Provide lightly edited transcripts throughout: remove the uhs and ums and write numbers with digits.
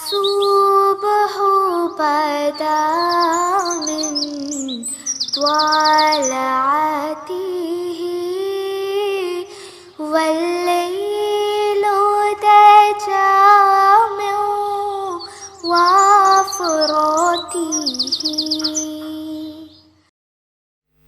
الصبح بدا من طلعته والليل دجى من وفراته.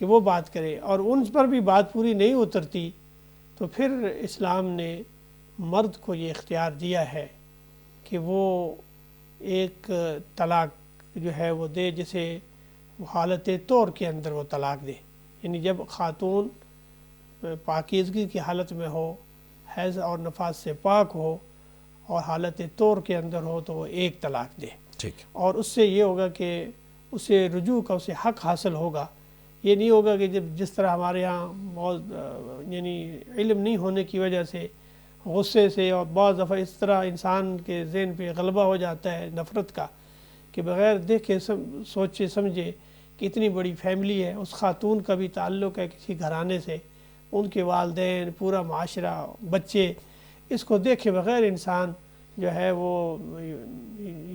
کہ وہ بات کرے اور ان پر بھی بات پوری نہیں اترتی تو پھر اسلام نے مرد کو یہ اختیار دیا ہے کہ وہ ایک طلاق جو ہے وہ دے، جسے حالت طور کے اندر وہ طلاق دے، یعنی جب خاتون پاکیزگی کی حالت میں ہو، حیض اور نفاس سے پاک ہو اور حالت طور کے اندر ہو تو وہ ایک طلاق دے، ٹھیک، اور اس سے یہ ہوگا کہ اسے رجوع کا اسے حق حاصل ہوگا۔ یہ نہیں ہوگا کہ جس طرح ہمارے ہاں بہت یعنی علم نہیں ہونے کی وجہ سے غصے سے اور بعض دفعہ اس طرح انسان کے ذہن پہ غلبہ ہو جاتا ہے نفرت کا کہ بغیر دیکھے سوچے سمجھے کہ اتنی بڑی فیملی ہے، اس خاتون کا بھی تعلق ہے کسی گھرانے سے، ان کے والدین، پورا معاشرہ، بچے، اس کو دیکھے بغیر انسان جو ہے وہ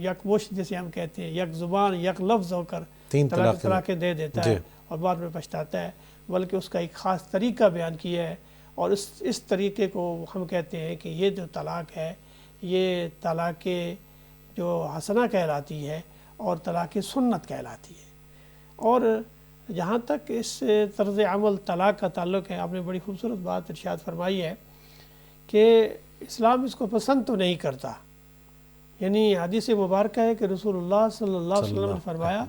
یک مشت جسے ہم کہتے ہیں، یک زبان یک لفظ ہو کر طلاقیں دے دیتا ہے اور بعد میں پچھتاتا ہے، بلکہ اس کا ایک خاص طریقہ بیان کیا ہے، اور اس طریقے کو ہم کہتے ہیں کہ یہ جو طلاق ہے یہ طلاق جو حسنہ کہلاتی ہے اور طلاق سنت کہلاتی ہے۔ اور جہاں تک اس طرز عمل طلاق کا تعلق ہے، آپ نے بڑی خوبصورت بات ارشاد فرمائی ہے کہ اسلام اس کو پسند تو نہیں کرتا، یعنی حدیث مبارکہ ہے کہ رسول اللہ صلی اللہ علیہ وسلم نے فرمایا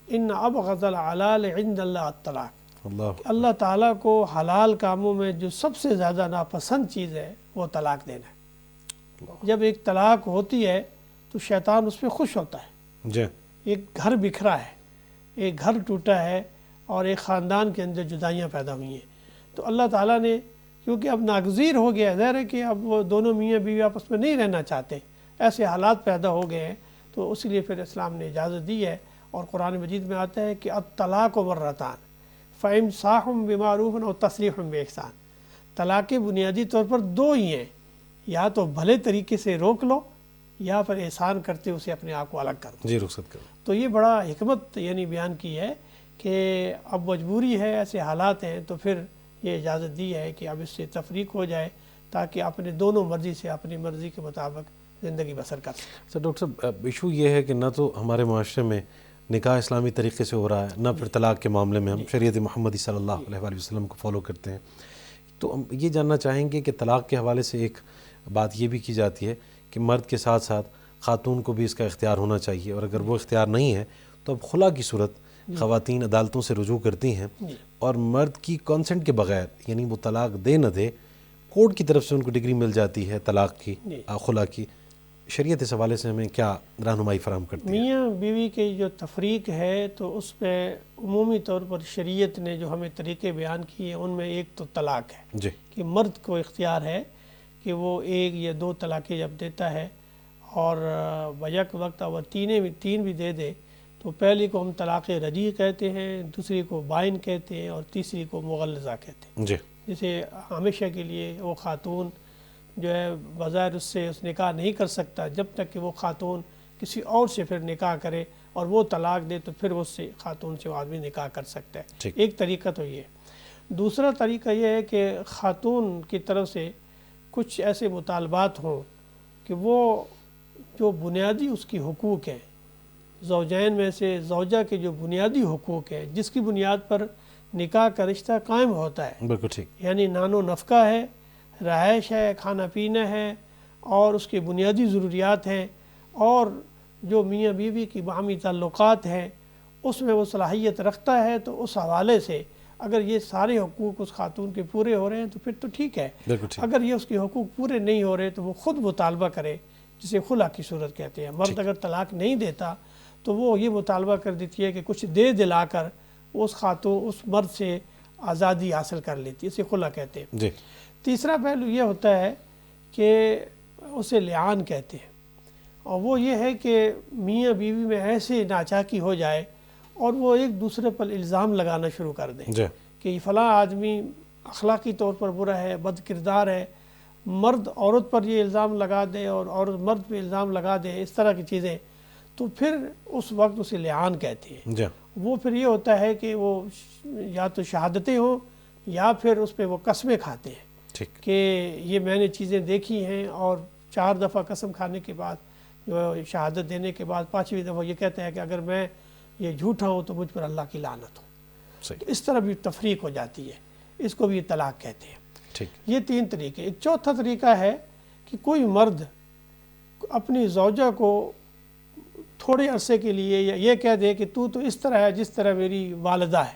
ان ابغض الحلال عند اللہ الطلاق، اللہ تعالیٰ کو حلال کاموں میں جو سب سے زیادہ ناپسند چیز ہے وہ طلاق دینا ہے۔ جب ایک طلاق ہوتی ہے تو شیطان اس پہ خوش ہوتا ہے، ایک گھر بکھرا ہے، ایک گھر ٹوٹا ہے اور ایک خاندان کے اندر جدائیاں پیدا ہوئی ہیں، تو اللہ تعالیٰ نے کیونکہ اب ناگزیر ہو گیا، ظاہر ہے کہ اب وہ دونوں میاں بیوی آپس میں نہیں رہنا چاہتے، ایسے حالات پیدا ہو گئے ہیں، تو اس لیے پھر اسلام نے اجازت دی ہے، اور قرآن مجید میں آتا ہے کہ الطلاق مرتان فإمساک بمعروف اور تسریح بإحسان، طلاق بنیادی طور پر دو ہی ہیں، یا تو بھلے طریقے سے روک لو یا پھر احسان کرتے اسے اپنے آپ کو الگ کر دو، جی رخصت کرو۔ تو یہ بڑا حکمت یعنی بیان کی ہے کہ اب مجبوری ہے، ایسے حالات ہیں، تو پھر یہ اجازت دی ہے کہ اب اس سے تفریق ہو جائے تاکہ اپنے دونوں مرضی سے اپنی مرضی کے مطابق زندگی بسر کر سکیں۔ سر ڈاکٹر صاحب، ایشو یہ ہے کہ نہ تو ہمارے معاشرے میں نکاح اسلامی طریقے سے ہو رہا ہے، نہ پھر طلاق کے معاملے میں ہم شریعت محمدی صلی اللہ علیہ وآلہ وسلم کو فالو کرتے ہیں، تو ہم یہ جاننا چاہیں گے کہ طلاق کے حوالے سے ایک بات یہ بھی کی جاتی ہے کہ مرد کے ساتھ ساتھ خاتون کو بھی اس کا اختیار ہونا چاہیے، اور اگر وہ اختیار نہیں ہے تو اب خلا کی صورت خواتین عدالتوں سے رجوع کرتی ہیں، اور مرد کی کنسنٹ کے بغیر، یعنی وہ طلاق دے نہ دے، کورٹ کی طرف سے ان کو ڈگری مل جاتی ہے طلاق کی، خلا کی۔ شریعت اس حوالے سے ہمیں کیا رہنمائی فراہم کرتی ہے؟ میاں بیوی کی جو تفریق ہے تو اس میں عمومی طور پر شریعت نے جو ہمیں طریقے بیان کیے ان میں ایک تو طلاق ہے، جی، کہ مرد کو اختیار ہے کہ وہ ایک یا دو طلاقیں جب دیتا ہے اور بیک وقت وہ تین بھی دے دے تو پہلی کو ہم طلاق رجیع کہتے ہیں، دوسری کو بائن کہتے ہیں، اور تیسری کو مغلظہ کہتے ہیں۔ جی، جسے ہمیشہ کے لیے وہ خاتون جو ہے بظاہر اس سے اس نکاح نہیں کر سکتا جب تک کہ وہ خاتون کسی اور سے پھر نکاح کرے اور وہ طلاق دے، تو پھر اس سے خاتون سے وہ آدمی نکاح کر سکتا ہے۔ ایک طریقہ تو یہ ہے۔ دوسرا طریقہ یہ ہے کہ خاتون کی طرف سے کچھ ایسے مطالبات ہوں کہ وہ جو بنیادی اس کی حقوق ہیں، زوجین میں سے زوجہ کے جو بنیادی حقوق ہیں جس کی بنیاد پر نکاح کا رشتہ قائم ہوتا ہے، بالکل ٹھیک، یعنی نان و نفقہ ہے، رہائش ہے، کھانا پینا ہے، اور اس کی بنیادی ضروریات ہیں، اور جو میاں بیوی کی باہمی تعلقات ہیں اس میں وہ صلاحیت رکھتا ہے، تو اس حوالے سے اگر یہ سارے حقوق اس خاتون کے پورے ہو رہے ہیں تو پھر تو ٹھیک ہے۔ اگر یہ اس کے حقوق پورے نہیں ہو رہے تو وہ خود مطالبہ کرے، جسے خلا کی صورت کہتے ہیں۔ مرد اگر طلاق نہیں دیتا تو وہ یہ مطالبہ کر دیتی ہے کہ کچھ دے دلا کر اس خاتون اس مرد سے آزادی حاصل کر لیتی ہے، اسے خلا کہتے ہیں۔ جی، تیسرا پہلو یہ ہوتا ہے کہ اسے لعان کہتے ہیں، اور وہ یہ ہے کہ میاں بیوی میں ایسے ناچاکی ہو جائے اور وہ ایک دوسرے پر الزام لگانا شروع کر دیں کہ فلاں آدمی اخلاقی طور پر برا ہے، بد کردار ہے، مرد عورت پر یہ الزام لگا دے اور عورت مرد پہ الزام لگا دے، اس طرح کی چیزیں، تو پھر اس وقت اسے لعان کہتے ہیں۔ وہ پھر یہ ہوتا ہے کہ وہ یا تو شہادتیں ہوں یا پھر اس پہ وہ قسمیں کھاتے ہیں کہ یہ میں نے چیزیں دیکھی ہیں، اور 4 دفعہ قسم کھانے کے بعد شہادت دینے کے بعد 5ویں دفعہ یہ کہتا ہے کہ اگر میں یہ جھوٹا ہوں تو مجھ پر اللہ کی لعنت ہو۔ صحیح، تو اس طرح بھی تفریق ہو جاتی ہے، اس کو بھی طلاق کہتے ہیں۔ ٹھیک، یہ 3 طریقے۔ ایک چوتھا طریقہ ہے کہ کوئی مرد اپنی زوجہ کو تھوڑے عرصے کے لیے یہ کہہ دے کہ تو اس طرح ہے جس طرح میری والدہ ہے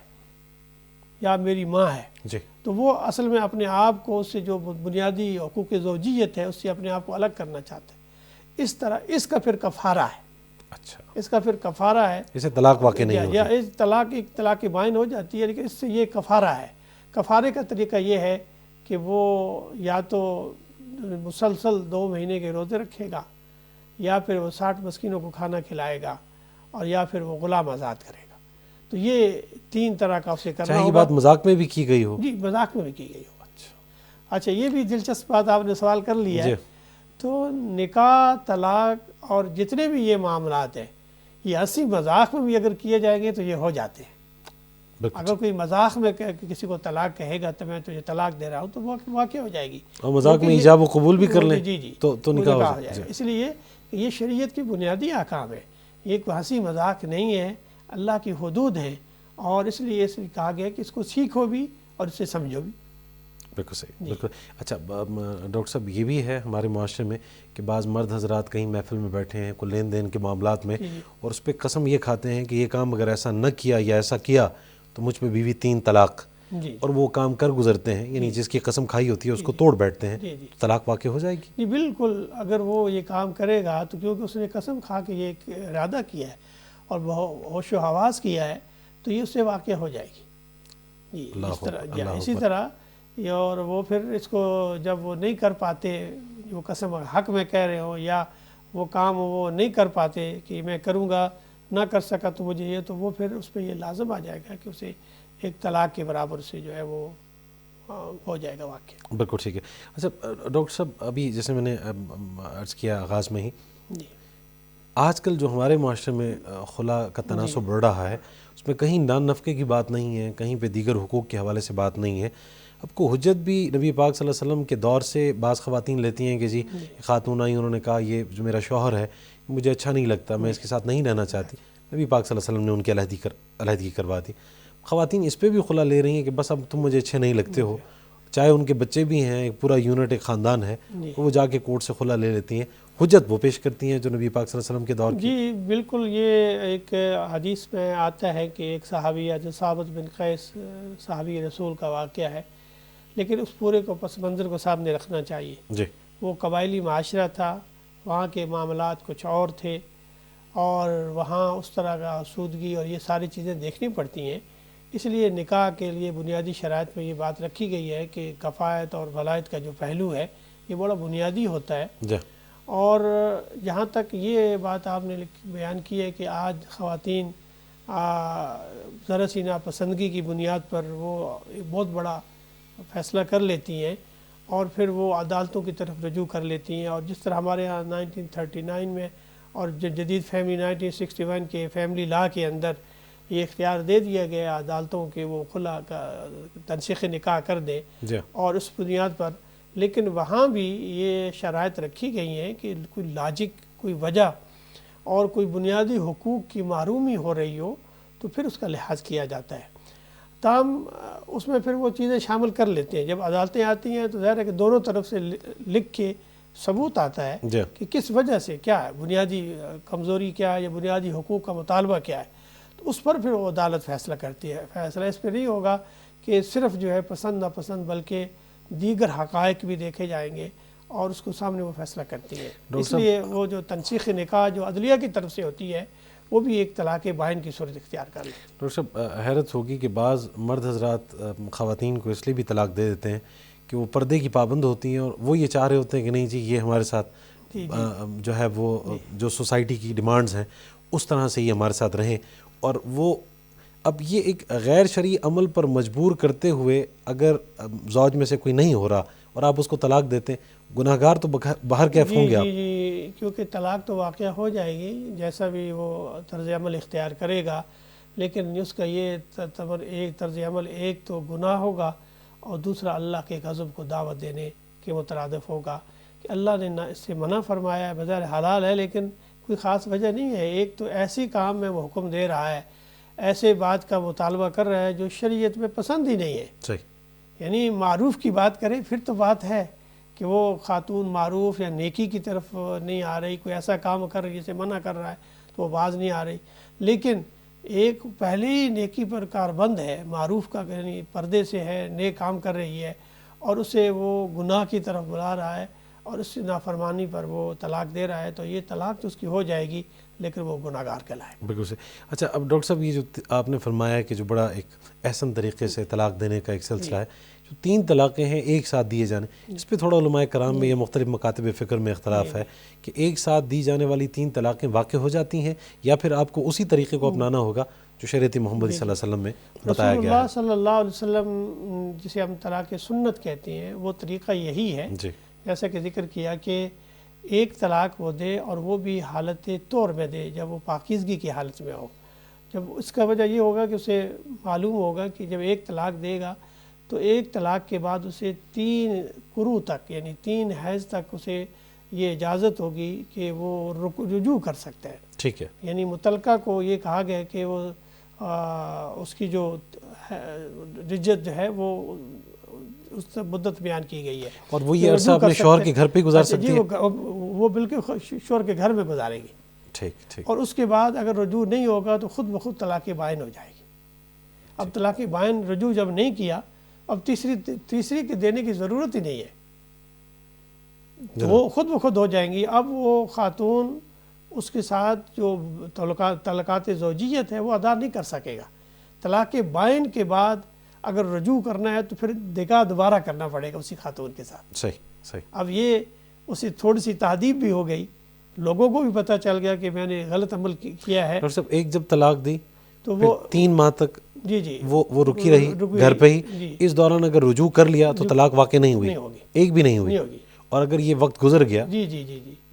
یا میری ماں ہے، جی، تو وہ اصل میں اپنے آپ کو اس سے جو بنیادی حقوق زوجیت ہے اس سے اپنے آپ کو الگ کرنا چاہتے ہیں۔ اس طرح اس کا پھر کفارہ ہے، اچھا، اس کا پھر کفارہ ہے، اسے طلاق واقع نہیں یا ہوتی، اس طلاق ایک طلاق بائن ہو جاتی ہے، لیکن اس سے یہ کفارہ ہے۔ کفارے کا طریقہ یہ ہے کہ وہ یا تو مسلسل 2 مہینے کے روزے رکھے گا، یا پھر وہ 60 مسکینوں کو کھانا کھلائے گا، اور یا پھر وہ غلام آزاد کرے گا۔ تو یہ 3 طرح کا اسے کرنا چاہے یہ ہوگا۔ بات مذاق میں بھی کی گئی ہو، جی، مذاق میں بھی کی گئی ہوگا۔ اچھا، یہ بھی دلچسپ بات آپ نے سوال کر لیا ہے۔ جی، تو نکاح، طلاق اور جتنے بھی یہ معاملات ہیں، یہ ہنسی مذاق میں بھی اگر کیے جائیں گے تو یہ ہو جاتے ہیں۔ بالکل، اگر کوئی مذاق میں کسی کو طلاق کہے گا تو میں تجھے طلاق دے رہا ہوں، تو وہ واقع ہو جائے گی، اور مذاق میں کیونکہ ایجاب و قبول بھی کر لیں جی جی تو نکاح ہو جائے جائے گا۔ اس لیے یہ شریعت کی بنیادی احکام ہے، یہ کوئی ہنسی مذاق نہیں ہے، اللہ کی حدود ہیں، اور اس لیے اس کہا گیا کہ اس کو سیکھو بھی اور اسے سمجھو بھی۔ بالکل صحیح، بالکل۔ اچھا ڈاکٹر صاحب، یہ بھی ہے ہمارے معاشرے میں کہ بعض مرد حضرات کہیں محفل میں بیٹھے ہیں کوئی لین دین کے معاملات میں، اور اس پہ قسم یہ کھاتے ہیں کہ یہ کام اگر ایسا نہ کیا یا ایسا کیا تو مجھ پہ بیوی 3 طلاق، جی اور وہ کام کر گزرتے ہیں، یعنی جس کی قسم کھائی ہوتی ہے اس کو توڑ بیٹھتے ہیں، جی جی طلاق واقع ہو جائے گی؟ جی بالکل، اگر وہ یہ کام کرے گا تو کیونکہ اس نے قسم کھا کے یہ ایک ارادہ کیا ہے اور ہوش و حواس کیا ہے، تو یہ اس سے واقع ہو جائے گی۔ جی، اس طرح اسی طرح اور وہ پھر اس کو جب وہ نہیں کر پاتے، جو قسم حق میں کہہ رہے ہوں، یا وہ کام وہ نہیں کر پاتے کہ میں کروں گا، نہ کر سکا تو مجھے یہ، تو وہ پھر اس پہ یہ لازم آ جائے گا کہ اسے ایک طلاق کے برابر سے جو ہے وہ ہو جائے گا واقع۔ بالکل ٹھیک ہے۔ اچھا ڈاکٹر صاحب، ابھی جیسے میں نے عرض کیا آغاز میں ہی، جی آج کل جو ہمارے معاشرے میں خلا کا تناسب بڑھ رہا ہے، اس میں کہیں نان نفقے کی بات نہیں ہے، کہیں پہ دیگر حقوق کے حوالے سے بات نہیں ہے۔ اب کو حجت بھی نبی پاک صلی اللہ علیہ وسلم کے دور سے بعض خواتین لیتی ہیں کہ جی خاتون آئی، انہوں نے کہا یہ جو میرا شوہر ہے مجھے اچھا نہیں لگتا، میں اس کے ساتھ نہیں رہنا چاہتی، نبی پاک صلی اللہ علیہ وسلم نے ان کی علیحدگی کروا دی۔ خواتین اس پہ بھی خلا لے رہی ہیں کہ بس اب تم مجھے اچھے نہیں لگتے ہو، چاہے ان کے بچے بھی ہیں، ایک پورا یونٹ، ایک خاندان ہے، وہ جا کے کورٹ سے خلا لے لیتی ہیں، حجت وہ پیش کرتی ہیں جو نبی پاک صلی اللہ علیہ وسلم کے دور کی۔ جی بالکل، یہ ایک حدیث میں آتا ہے کہ ایک صحابیہ جو ثابت بن قیس صحابی رسول کا واقعہ ہے، لیکن اس پورے کو پس منظر کو سامنے رکھنا چاہیے۔ جی، وہ قبائلی معاشرہ تھا، وہاں کے معاملات کچھ اور تھے، اور وہاں اس طرح کا آسودگی اور یہ ساری چیزیں دیکھنی پڑتی ہیں۔ اس لیے نکاح کے لیے بنیادی شرائط میں یہ بات رکھی گئی ہے کہ کفایت اور ولایت کا جو پہلو ہے یہ بڑا بنیادی ہوتا ہے۔ جی، اور جہاں تک یہ بات آپ نے بیان کی ہے کہ آج خواتین ذرا سی ناپسندگی کی بنیاد پر وہ ایک بہت بڑا فیصلہ کر لیتی ہیں اور پھر وہ عدالتوں کی طرف رجوع کر لیتی ہیں، اور جس طرح ہمارے ہاں 1939 میں اور جدید فیملی 1961 کے فیملی لا کے اندر یہ اختیار دے دیا گیا عدالتوں کے وہ خلا کا تنسیخ نکاح کر دیں، جی، اور اس بنیاد پر، لیکن وہاں بھی یہ شرائط رکھی گئی ہیں کہ کوئی لاجک، کوئی وجہ اور کوئی بنیادی حقوق کی محرومی ہو رہی ہو تو پھر اس کا لحاظ کیا جاتا ہے۔ تاہم اس میں پھر وہ چیزیں شامل کر لیتے ہیں، جب عدالتیں آتی ہیں تو ظاہر ہے کہ دونوں طرف سے لکھ کے ثبوت آتا ہے جی، کہ کس وجہ سے، کیا ہے بنیادی کمزوری، کیا ہے یا بنیادی حقوق کا مطالبہ کیا ہے، تو اس پر پھر وہ عدالت فیصلہ کرتی ہے۔ فیصلہ اس پہ نہیں ہوگا کہ صرف جو ہے پسند ناپسند، بلکہ دیگر حقائق بھی دیکھے جائیں گے اور اس کو سامنے وہ فیصلہ کرتی ہے۔ اس لیے وہ جو تنسیخ نکاح جو عدلیہ کی طرف سے ہوتی ہے وہ بھی ایک طلاق بائن کی صورت اختیار کر لے۔ ڈاکٹر صاحب، حیرت ہوگی کہ بعض مرد حضرات خواتین کو اس لیے بھی طلاق دے دیتے ہیں کہ وہ پردے کی پابند ہوتی ہیں، اور وہ یہ چاہ رہے ہوتے ہیں کہ نہیں جی یہ ہمارے ساتھ جو ہے وہ جو سوسائٹی کی ڈیمانڈز ہیں اس طرح سے یہ ہمارے ساتھ رہیں، اور وہ اب یہ ایک غیر شرعی عمل پر مجبور کرتے ہوئے اگر زوج میں سے کوئی نہیں ہو رہا اور آپ اس کو طلاق دیتے ہیں، گناہ گار تو باہر کیف ہوں گے آپ؟ جی، کیونکہ طلاق تو واقعہ ہو جائے گی جیسا بھی وہ طرز عمل اختیار کرے گا، لیکن اس کا یہ ایک طرز عمل ایک تو گناہ ہوگا اور دوسرا اللہ کے غضب کو دعوت دینے کے مترادف ہوگا کہ اللہ نے نہ اس سے منع فرمایا ہے، بظاہر حلال ہے لیکن کوئی خاص وجہ نہیں ہے، ایک تو ایسی کام میں وہ حکم دے رہا ہے، ایسے بات کا مطالبہ کر رہا ہے جو شریعت میں پسند ہی نہیں ہے. صحیح. یعنی معروف کی بات کرے پھر تو بات ہے کہ وہ خاتون معروف یا نیکی کی طرف نہیں آ رہی, کوئی ایسا کام کر رہی جسے منع کر رہا ہے تو وہ باز نہیں آ رہی. لیکن ایک پہلے ہی نیکی پر کاربند ہے, معروف کا یعنی پردے سے ہے, نیک کام کر رہی ہے, اور اسے وہ گناہ کی طرف بلا رہا ہے اور اس نافرمانی پر وہ طلاق دے رہا ہے, تو یہ طلاق تو اس کی ہو جائے گی لیکن وہ گناہ گار کہلائے. بالکل صحیح. اچھا اب ڈاکٹر صاحب یہ جو آپ نے فرمایا کہ جو بڑا ایک احسن طریقے سے طلاق دینے کا ایک سلسلہ ہے, جو 3 طلاقیں ہیں ایک ساتھ دیے جانے, اس پہ تھوڑا علماء کرام میں یا مختلف مکاتب فکر میں اختلاف ہے کہ ایک ساتھ دی جانے والی 3 طلاقیں واقع ہو جاتی ہیں یا پھر آپ کو اسی طریقے کو اپنانا ہوگا جو شریعت محمدی صلی اللہ علیہ وسلم میں بتایا رسول گیا ہے. اللہ صلی اللہ علیہ وسلم جسے ہم طلاق سنت کہتے ہیں وہ طریقہ یہی ہے, جی جیسا کہ ذکر کیا کہ ایک طلاق وہ دے اور وہ بھی حالت طور میں دے جب وہ پاکیزگی کی حالت میں ہو. جب اس کا وجہ یہ ہوگا کہ اسے معلوم ہوگا کہ جب ایک طلاق دے گا تو ایک طلاق کے بعد اسے 3 قروء تک یعنی 3 حیض تک اسے یہ اجازت ہوگی کہ وہ رجوع کر سکتا ہے. ٹھیک ہے. یعنی متعلقہ کو یہ کہا گیا کہ وہ اس کی جو رجت جو ہے وہ اس مدت بیان کی گئی ہے, اور وہ یہ عرصہ اپنے شوہر کے گھر پہ گزار سکتی ہے. وہ بالکل شوہر کے گھر میں گزارے گی. ٹھیک ٹھیک. اور اس کے بعد اگر رجوع نہیں ہوگا تو خود بخود طلاق بائن ہو جائے گی. اب طلاق بائن رجوع جب نہیں کیا اب تیسری کے دینے کی ضرورت ہی نہیں ہے, وہ خود بخود ہو جائیں گی. اب وہ خاتون اس کے ساتھ جو تعلقات زوجیت ہے وہ ادا نہیں کر سکے گا. طلاق بائن کے بعد اگر رجوع کرنا ہے تو پھر نکاح دوبارہ کرنا پڑے گا اسی خاتون کے ساتھ. صحیح صحیح. اب یہ اسی تھوڑی سی تہذیب بھی ہو گئی, لوگوں کو بھی پتہ چل گیا کہ میں نے غلط عمل کیا ہے. ڈاکٹر صاحب ایک جب طلاق دی تو وہ 3 ماہ تک جی وہ رکی رہی گھر پہ ہی. اس دوران اگر رجوع کر لیا تو طلاق واقع نہیں ہوئی, ایک بھی نہیں ہوئی. اور اگر یہ وقت گزر گیا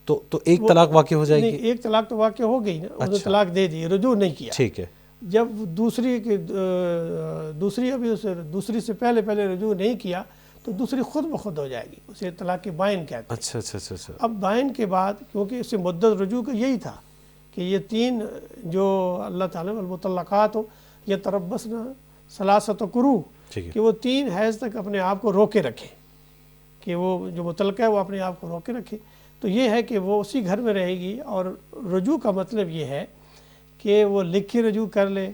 تو ایک طلاق واقع ہو جائے گی. ایک طلاق تو واقع ہو گئی نا, اس نے طلاق دے دی, رجوع نہیں کیا. ٹھیک ہے. جب دوسری سے پہلے رجوع نہیں کیا تو دوسری خود بخود ہو جائے گی, اسے طلاق بائن کہتے ہیں. اچھا اچھا اچھا. اب بائن کے بعد کیونکہ اس سے مدت رجوع کا یہی تھا کہ یہ 3 جو اللہ تعالیٰ المطلقات یتربصن 3 قروء کہ وہ 3 حیض تک اپنے آپ کو روکے رکھیں, کہ وہ جو متعلقہ ہے وہ اپنے آپ کو روکے رکھے. تو یہ ہے کہ وہ اسی گھر میں رہے گی. اور رجوع کا مطلب یہ ہے کہ وہ لکھی رجوع کر لے,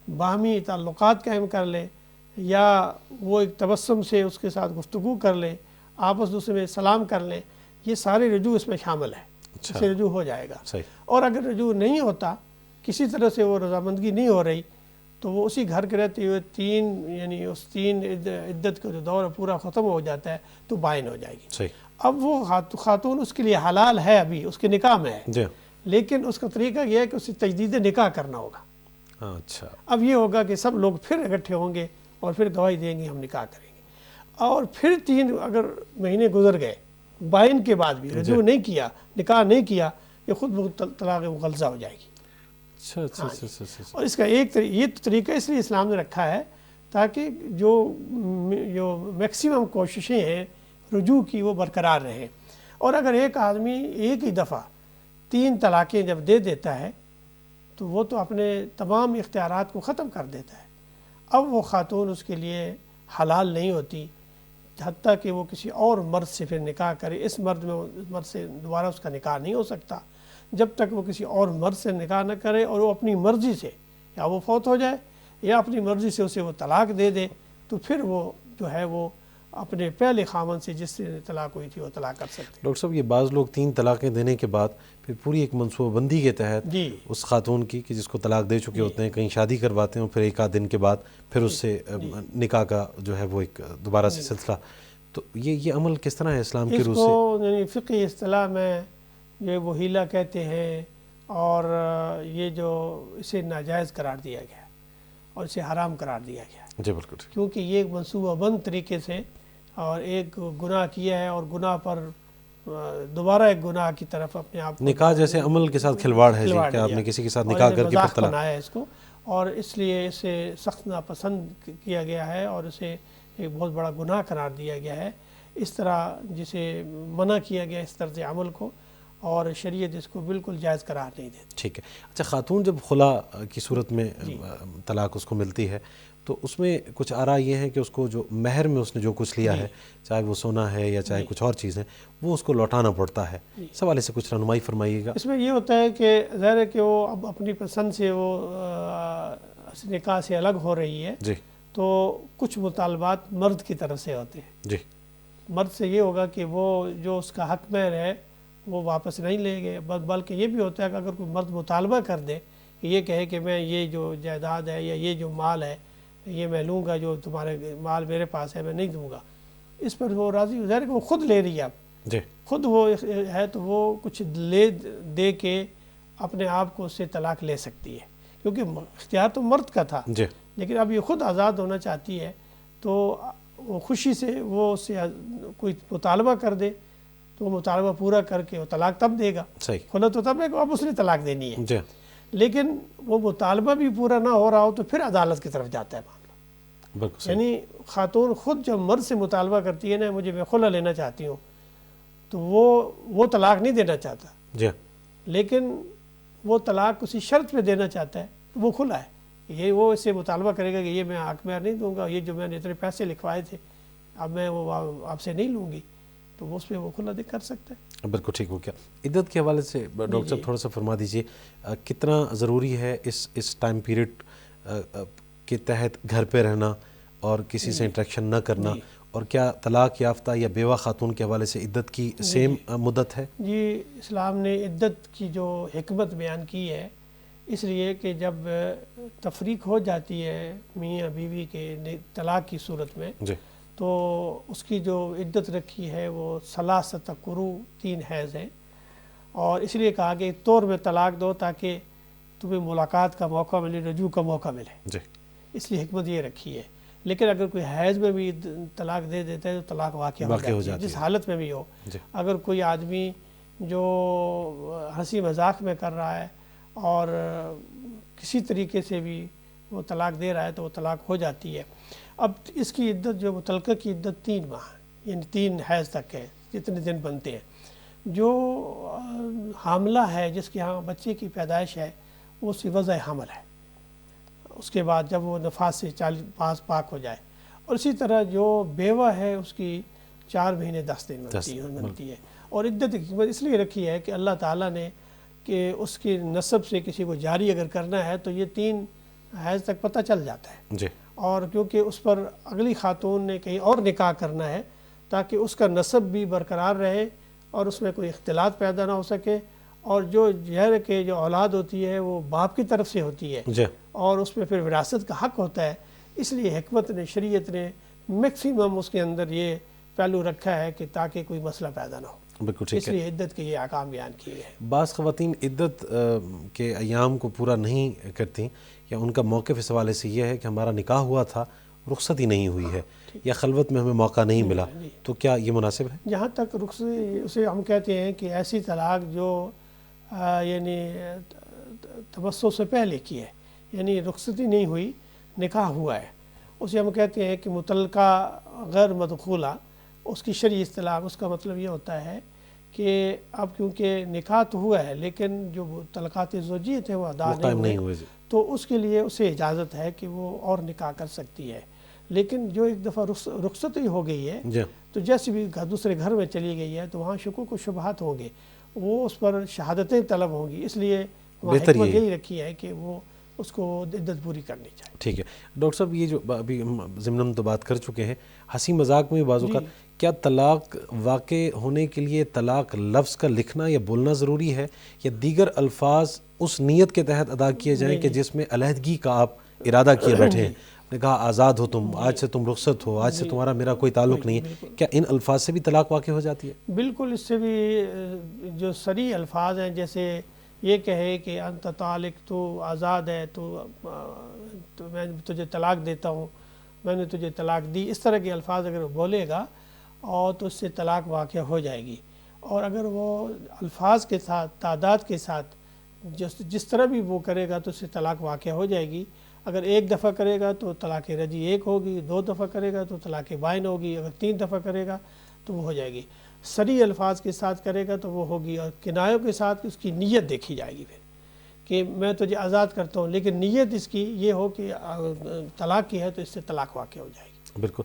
باہمی تعلقات قائم کر لے, یا وہ ایک تبسم سے اس کے ساتھ گفتگو کر لے, آپس دوسرے میں سلام کر لیں, یہ سارے رجوع اس میں شامل ہے. اس سے رجوع ہو جائے گا. اور اگر رجوع نہیں ہوتا, کسی طرح سے وہ رضامندگی نہیں ہو رہی, تو وہ اسی گھر کے رہتے ہوئے 3 عدت کا جو دور پورا ختم ہو جاتا ہے تو بائن ہو جائے گی. اب وہ خاتون اس کے لیے حلال ہے, ابھی اس کے نکاح میں ہے, لیکن اس کا طریقہ یہ ہے کہ اسے تجدید نکاح کرنا ہوگا. اچھا. اب یہ ہوگا کہ سب لوگ پھر اکٹھے ہوں گے اور پھر گواہی دیں گے ہم نکاح کریں گے. اور پھر 3 اگر مہینے گزر گئے بائن کے بعد بھی رجوع نہیں کیا, نکاح نہیں کیا, یہ خود بخود طلاق مغلظہ ہو جائے گی. اور اس کا یہ طریقہ اس لیے اسلام نے رکھا ہے تاکہ جو میکسیمم کوششیں ہیں رجوع کی وہ برقرار رہیں. اور اگر ایک آدمی ایک ہی دفعہ 3 طلاقیں جب دے دیتا ہے تو وہ تو اپنے تمام اختیارات کو ختم کر دیتا ہے. اب وہ خاتون اس کے لیے حلال نہیں ہوتی حتیٰ کہ وہ کسی اور مرد سے پھر نکاح کرے. اس مرد سے دوبارہ اس کا نکاح نہیں ہو سکتا جب تک وہ کسی اور مرد سے نکاح نہ کرے, اور وہ اپنی مرضی سے یا وہ فوت ہو جائے یا اپنی مرضی سے اسے وہ طلاق دے دے, تو پھر وہ جو ہے وہ اپنے پہلے خامن سے جس سے طلاق ہوئی تھی وہ طلاق کر سکتے ہیں. ڈاکٹر صاحب یہ بعض لوگ 3 طلاقیں دینے کے بعد پھر پوری ایک منصوبہ بندی کے تحت اس خاتون کی کہ جس کو طلاق دے چکے ہوتے ہیں کہیں شادی کرواتے ہیں, پھر 1 آدھ دن کے بعد پھر اس سے نکاح کا جو ہے وہ ایک دوبارہ سے سلسلہ. تو یہ عمل کس طرح ہے اسلام کے روح سے؟ اس کو یعنی فقہی اصطلاح میں یہ وہ ہیلہ کہتے ہیں, اور یہ جو اسے ناجائز قرار دیا گیا اور اسے حرام قرار دیا گیا. جی بالکل. کیونکہ یہ ایک منصوبہ بند طریقے سے اور ایک گناہ کیا ہے, اور گناہ پر دوبارہ ایک گناہ کی طرف اپنے آپ نکاح جیسے عمل کے ساتھ کھلواڑ ہے جی, کہ آپ نے کسی کے ساتھ نکاح کر کے مذاق بنایا ہے اس کو, اور اس لیے اسے سخت ناپسند کیا گیا ہے اور اسے ایک بہت بڑا گناہ قرار دیا گیا ہے. اس طرح جسے منع کیا گیا اس طرز عمل کو, اور شریعت اس کو بالکل جائز قرار نہیں دیتی۔ ٹھیک ہے۔ اچھا، خاتون جب خلا کی صورت میں طلاق اس کو ملتی ہے تو اس میں کچھ آراء یہ ہیں کہ اس کو جو مہر میں اس نے جو کچھ لیا ہے، چاہے وہ سونا ہے یا چاہے کچھ اور چیز ہے، وہ اس کو لوٹانا پڑتا ہے۔ اس حوالے سے کچھ رہنمائی فرمائیے گا۔ اس میں یہ ہوتا ہے کہ ظاہر ہے کہ وہ اب اپنی پسند سے وہ نکاح سے الگ ہو رہی ہے، جی تو کچھ مطالبات مرد کی طرف سے ہوتے ہیں۔ جی مرد سے یہ ہوگا کہ وہ جو اس کا حق مہر ہے وہ واپس نہیں لیں گے، بلکہ یہ بھی ہوتا ہے کہ اگر کوئی مرد مطالبہ کر دے کہ یہ کہے کہ میں یہ جو جائیداد ہے یا یہ جو مال ہے یہ میں لوں گا، جو تمہارے مال میرے پاس ہے میں نہیں دوں گا، اس پر وہ راضی ظاہر ہے کہ وہ خود لے رہی ہے، اب جی خود وہ ہے تو وہ کچھ لے دے کے اپنے آپ کو اس سے طلاق لے سکتی ہے، کیونکہ اختیار تو مرد کا تھا، جی لیکن اب یہ خود آزاد ہونا چاہتی ہے تو وہ خوشی سے وہ اس سے کوئی مطالبہ کر دے تو وہ مطالبہ پورا کر کے وہ طلاق تب دے گا۔ صحیح۔ خلا تو تب ہے کہ اب اس نے طلاق دینی ہے، جی لیکن وہ مطالبہ بھی پورا نہ ہو رہا ہو تو پھر عدالت کی طرف جاتا ہے معاملہ۔ بالکل صحیح۔ یعنی خاتون خود جب مرد سے مطالبہ کرتی ہے نا مجھے میں خلا لینا چاہتی ہوں، تو وہ طلاق نہیں دینا چاہتا، جی لیکن وہ طلاق کسی شرط پہ دینا چاہتا ہے، وہ کھلا ہے، یہ وہ اس سے مطالبہ کرے گا کہ یہ میں حق مہر نہیں دوں گا، یہ جو میں نے اتنے پیسے لکھوائے تھے اب میں وہ آپ سے نہیں لوں گی، تو وہ اس پہ وہ کھلا کر سکتا ہے۔ بالکل ٹھیک ہو گیا۔ عدت کے حوالے سے ڈاکٹر صاحب تھوڑا سا فرما دیجئے، کتنا ضروری ہے اس ٹائم پیریڈ کے تحت گھر پہ رہنا اور کسی سے انٹریکشن نہ کرنا، اور کیا طلاق یافتہ یا بیوہ خاتون کے حوالے سے عدت کی سیم مدت ہے؟ جی، اسلام نے عدت کی جو حکمت بیان کی ہے، اس لیے کہ جب تفریق ہو جاتی ہے میاں بیوی کے طلاق کی صورت میں، جی تو اس کی جو عدت رکھی ہے وہ ثلاثۃ قروء 3 حیض ہیں، اور اس لیے کہا کہ ایک طور میں طلاق دو تاکہ تمہیں ملاقات کا موقع ملے، رجوع کا موقع ملے، جی اس لیے حکمت یہ رکھی ہے۔ لیکن اگر کوئی حیض میں بھی طلاق دے دیتا ہے تو طلاق واقع ہو جاتی ہے، جس حالت میں بھی ہو۔ جی اگر کوئی آدمی جو ہنسی مذاق میں کر رہا ہے اور کسی طریقے سے بھی وہ طلاق دے رہا ہے تو وہ طلاق ہو جاتی ہے۔ اب اس کی عدت جو متعلقہ کی عدت 3 ماہ یعنی 3 حیض تک ہے، جتنے دن بنتے ہیں۔ جو حاملہ ہے جس کے ہاں بچے کی پیدائش ہے وہ اس کی وضع حمل ہے، اس کے بعد جب وہ نفاس سے پاک ہو جائے، اور اسی طرح جو بیوہ ہے اس کی 4 مہینے 10 دن بنتی ہے۔ اور عدت کی حکمت اس لیے رکھی ہے کہ اللہ تعالیٰ نے کہ اس کی نسب سے کسی کو جاری اگر کرنا ہے تو یہ 3 حیض تک پتہ چل جاتا ہے، جی اور کیونکہ اس پر اگلی خاتون نے کہیں اور نکاح کرنا ہے تاکہ اس کا نسب بھی برقرار رہے اور اس میں کوئی اختلاط پیدا نہ ہو سکے، اور جو ظاہر کہ جو اولاد ہوتی ہے وہ باپ کی طرف سے ہوتی ہے جی اور اس میں پھر وراثت کا حق ہوتا ہے، اس لیے حکمت نے شریعت نے میکسیمم اس کے اندر یہ پہلو رکھا ہے کہ تاکہ کوئی مسئلہ پیدا نہ ہو، بالکل ٹھیک اس ہے۔ لیے عدت کے یہ احکام بیان کیے ہیں۔ بعض خواتین عدت کے ایام کو پورا نہیں کرتی، یا ان کا موقف اس حوالے سے یہ ہے کہ ہمارا نکاح ہوا تھا، رخصت ہی نہیں ہوئی ہے، یا خلوت میں ہمیں موقع نہیں ملا، تو کیا یہ مناسب ہے؟ جہاں تک رخصت اسے ہم کہتے ہیں کہ ایسی طلاق جو یعنی تبسط سے پہلے کی ہے، یعنی رخصتی نہیں ہوئی، نکاح ہوا ہے، اسے ہم کہتے ہیں کہ متعلقہ غیر مدخولہ، اس کی شرعی اصطلاح اس کا مطلب یہ ہوتا ہے کہ اب کیونکہ نکاح تو ہوا ہے لیکن جو طلقات زوجیت ہیں وہ ادا نہیں ہوئے، تو اس کے لیے اسے اجازت ہے کہ وہ اور نکاح کر سکتی ہے، لیکن جو ایک دفعہ رخصت ہی ہو گئی ہے تو جیسے بھی دوسرے گھر میں چلی گئی ہے تو وہاں شکوک و شبہات ہوں گے، وہ اس پر شہادتیں طلب ہوں گی، اس لیے حکمت یہی رکھی ہے کہ وہ اس کو عدت پوری کرنی چاہیے۔ ٹھیک ہے ڈاکٹر صاحب، یہ جو ابھی ہم ضمناً تو بات کر چکے ہیں، ہنسی مذاق میں بعض اوقات کیا طلاق واقع ہونے کے لیے طلاق لفظ کا لکھنا یا بولنا ضروری ہے، یا دیگر الفاظ اس نیت کے تحت ادا کیے جائیں کہ جس میں علیحدگی کا آپ ارادہ کیے بیٹھے ہیں؟ نے کہا آزاد ہو تم، آج سے تم رخصت ہو، آج سے تمہارا میرا کوئی تعلق نہیں ہے، کیا ان الفاظ سے بھی طلاق واقع ہو جاتی ہے؟ بالکل، اس سے بھی جو صریح الفاظ ہیں، جیسے یہ کہے کہ انت طالق، تو آزاد ہے، تو میں تجھے طلاق دیتا ہوں، میں نے تجھے طلاق دی، اس طرح کے الفاظ اگر وہ بولے گا اور تو اس سے طلاق واقع ہو جائے گی۔ اور اگر وہ الفاظ کے ساتھ تعداد کے ساتھ جس طرح بھی وہ کرے گا تو اس سے طلاق واقع ہو جائے گی۔ اگر 1 دفعہ کرے گا تو طلاق رجعی 1 ہوگی، 2 دفعہ کرے گا تو طلاق بائن ہوگی، اگر 3 دفعہ کرے گا تو وہ ہو جائے گی۔ صریح الفاظ کے ساتھ کرے گا تو وہ ہوگی، اور کنایوں کے ساتھ اس کی نیت دیکھی جائے گی پھر کہ میں تجھے آزاد کرتا ہوں، لیکن نیت اس کی یہ ہو کہ طلاق کی ہے تو اس سے طلاق واقع ہو جائے گی۔ بالکل۔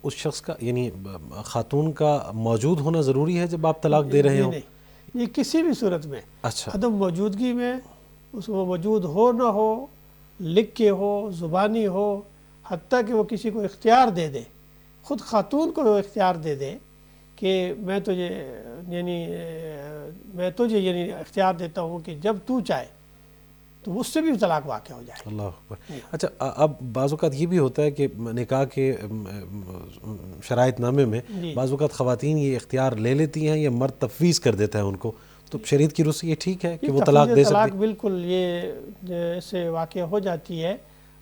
اس شخص کا یعنی خاتون کا موجود ہونا ضروری ہے جب آپ طلاق دے رہے ہوں؟ نہیں، یہ کسی بھی صورت میں اچھا، عدم موجودگی میں اس کو موجود ہو نہ ہو، لکھ کے ہو، زبانی ہو، حتیٰ کہ وہ کسی کو اختیار دے دے، خود خاتون کو وہ اختیار دے دے کہ میں تجھے یعنی اختیار دیتا ہوں کہ جب تو چاہے، تو اس سے بھی طلاق واقع ہو جائے۔ اللہ اکبر۔ اچھا، اب بعض اوقات یہ بھی ہوتا ہے کہ نکاح کے شرائط نامے میں بعض اوقات خواتین یہ اختیار لے لیتی ہیں یا مرد تفویض کر دیتا ہے ان کو، تو شریعت کی روح سے یہ ٹھیک ہے کہ وہ طلاق دے سکتی؟ طلاق بالکل یہ سے واقع ہو جاتی ہے،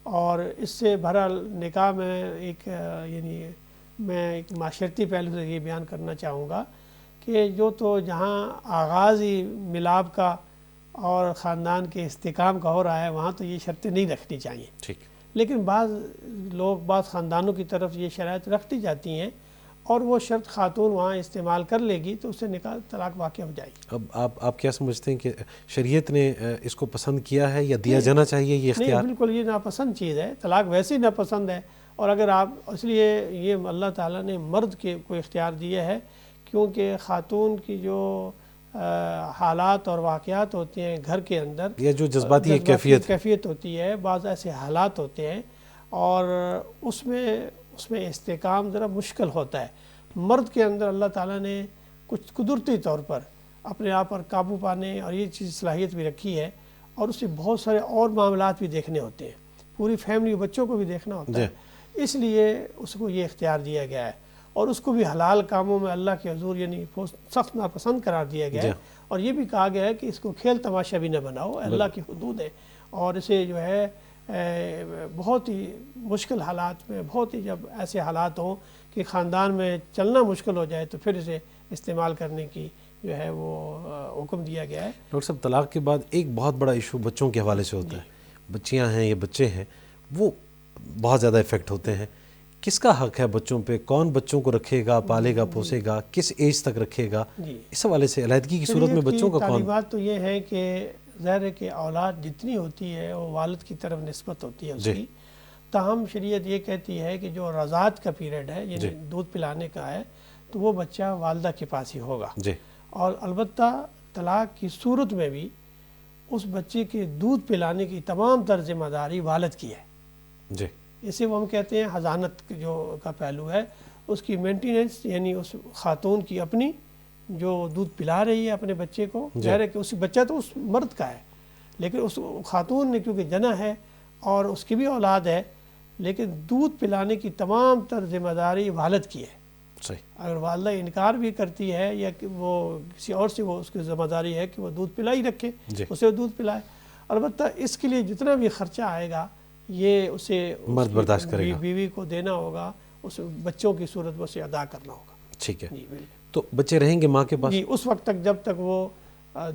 اور اس سے بہرحال نکاح میں یعنی میں ایک معاشرتی پہلو سے یہ بیان کرنا چاہوں گا کہ جہاں آغاز ہی ملاب کا اور خاندان کے استحکام کا ہو رہا ہے، وہاں تو یہ شرطیں نہیں رکھنی چاہیے، ٹھیک، لیکن بعض خاندانوں کی طرف یہ شرائط رکھ دی جاتی ہیں اور وہ شرط خاتون وہاں استعمال کر لے گی تو اس سے نکاح طلاق واقع ہو جائے گی۔ اب آپ کیا سمجھتے ہیں کہ شریعت نے اس کو پسند کیا ہے یا دیا جانا چاہیے یہ اختیار؟ نہیں، بالکل یہ ناپسند چیز ہے، طلاق ویسے ہی ناپسند ہے، اور اگر آپ اس لیے یہ اللہ تعالیٰ نے مرد کے کو اختیار دیا ہے، کیونکہ خاتون کی جو حالات اور واقعات ہوتے ہیں گھر کے اندر، یہ جو جذباتی کیفیت ہوتی ہے، بعض ایسے حالات ہوتے ہیں اور اس میں استحکام ذرا مشکل ہوتا ہے۔ مرد کے اندر اللہ تعالیٰ نے کچھ قدرتی طور پر اپنے آپ پر قابو پانے اور یہ چیز صلاحیت بھی رکھی ہے، اور اس سے بہت سارے اور معاملات بھی دیکھنے ہوتے ہیں، پوری فیملی بچوں کو بھی دیکھنا ہوتا ہے، اس لیے اس کو یہ اختیار دیا گیا ہے، اور اس کو بھی حلال کاموں میں اللہ کے حضور یعنی سخت ناپسند قرار دیا گیا ہے، اور یہ بھی کہا گیا ہے کہ اس کو کھیل تماشا بھی نہ بناؤ، اللہ کی حدود ہے، اور اسے جو ہے بہت ہی مشکل حالات میں، بہت ہی جب ایسے حالات ہوں کہ خاندان میں چلنا مشکل ہو جائے تو پھر اسے استعمال کرنے کی جو ہے وہ حکم دیا گیا ہے۔ ڈاکٹر صاحب، طلاق کے بعد ایک بہت بڑا ایشو بچوں کے حوالے سے ہوتا ہے، بچیاں ہیں یا بچے ہیں، وہ بہت زیادہ افیکٹ ہوتے ہیں۔ کس کا حق ہے بچوں پہ؟ کون بچوں کو رکھے گا، پالے گا، پوسے گا، کس ایج تک رکھے گا؟ اس حوالے سے علیحدگی کی صورت میں بچوں کا کون؟ تعلیمات تو یہ ہے کہ ظاہر ہے کہ اولاد جتنی ہوتی ہے وہ والد کی طرف نسبت ہوتی ہے اس کی، تاہم شریعت یہ کہتی ہے کہ جو رضاعت کا پیریڈ ہے یعنی دودھ پلانے کا ہے تو وہ بچہ والدہ کے پاس ہی ہوگا، اور البتہ طلاق کی صورت میں بھی اس بچے کے دودھ پلانے کی تمام تر ذمہ داری والد کی ہے، اسے وہ ہم کہتے ہیں حضانت جو کا پہلو ہے، اس کی مینٹیننس یعنی اس خاتون کی اپنی جو دودھ پلا رہی ہے اپنے بچے کو، ظاہر ہے کہ اس بچہ تو اس مرد کا ہے، لیکن اس خاتون نے کیونکہ جنا ہے اور اس کی بھی اولاد ہے، لیکن دودھ پلانے کی تمام تر ذمہ داری والد کی ہے۔ اگر والدہ انکار بھی کرتی ہے یا کہ وہ کسی اور سے وہ اس کی ذمہ داری ہے کہ وہ دودھ پلا ہی رکھے، اسے دودھ پلائے، البتہ اس کے لیے جتنا بھی خرچہ آئے گا یہ اسے مرد برداشت کرے گا، بیوی کو دینا ہوگا، اس بچوں کی صورت میں اسے ادا کرنا ہوگا۔ ٹھیک ہے، تو بچے رہیں گے ماں کے پاس اس وقت تک جب تک وہ